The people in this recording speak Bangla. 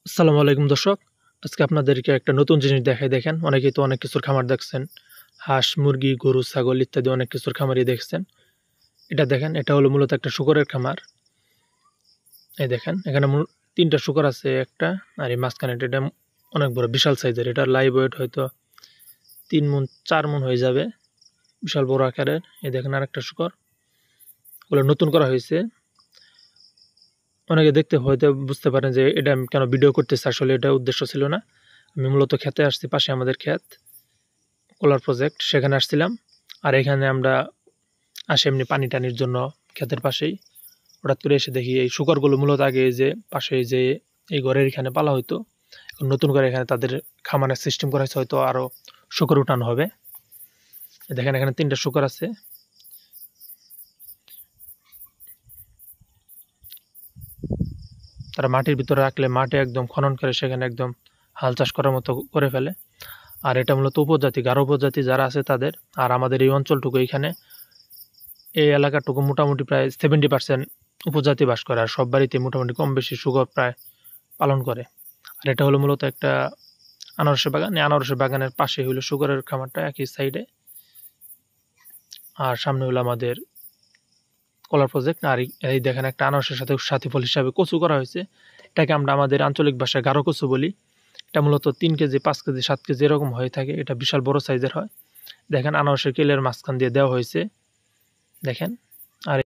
আসসালামু আলাইকুম দর্শক। আজকে আপনাদেরকে একটা নতুন জিনিস দেখাই দেখেন। অনেকেই তো অনেক কিছুর খামার দেখছেন। হাঁস, মুরগি, গরু, ছাগল ইত্যাদি অনেক কিছুর খামারই দেখছেন। এটা দেখেন, এটা হলো মূলত একটা শূকরের খামার। এই দেখেন, এখানে ৩ টা শূকর আছে একটা, আর এই মাঝখানেরটা এটা অনেক বড় বিশাল সাইজের। এটার লাইভ ওয়েট হয়তো ৩ মণ ৪ মণ হয়ে যাবে। বিশাল বড় আকারের। এই দেখেন আরেকটা শূকর। ওগুলো নতুন করা হয়েছে। অনেকে দেখতে হয়তো বুঝতে পারেন যে এটা আমি কেন ভিডিও করতেছি, আসলে এটা উদ্দেশ্য ছিল না। আমি মূলত খেতে আসছি, পাশে আমাদের ক্ষেত। কোলার প্রজেক্ট সেখানে আসছিলাম। আর এখানে আমরা আসি এমনি পানি টানির জন্য ক্ষেতের পাশেই। হঠাৎ করে এসে দেখি এই শূকরগুলো মূলত আগে এই যে পাশে যে এই ঘরের এখানে পালা হইতো, এখন নতুন করে এখানে তাদের খামারের সিস্টেম করা হয়েছে, হয়তো আরও শূকর উঠানো হবে। দেখেন এখানে ৩ টা শূকর আছে। তারা মাটির ভিতরে রাখলে মাটি একদম খনন করে সেখানে একদম হাল চাষ করার মতো করে ফেলে। আর এটা মূলত উপজাতি, গারো উপজাতি যারা আছে তাদের। আর আমাদের এই অঞ্চলটুকু এখানে এই এলাকাটুকু মোটামুটি প্রায় 70% উপজাতি বাস করে। আর সব বাড়িতে মোটামুটি কম বেশি শূকর প্রায় পালন করে। আর এটা হলো মূলত একটা আনারসের বাগান। এই আনারসের বাগানের পাশে হলো শূকরের খামারটা একই সাইডে। আর সামনে হলো আমাদের কলার প্রজেক্ট। আর এই দেখেন একটা আনারসের সাথে সাথী ফল হিসাবে কচু করা হয়েছে। এটাকে আমরা আমাদের আঞ্চলিক ভাষায় গারো কচু বলি। এটা মূলত ৩ কেজি, 5 কেজি, 7 কেজি এরকম হয়ে থাকে। এটা বিশাল বড় সাইজের হয়। দেখেন আনারসের কেলের মাঝখান দিয়ে দেওয়া হয়েছে। দেখেন। আর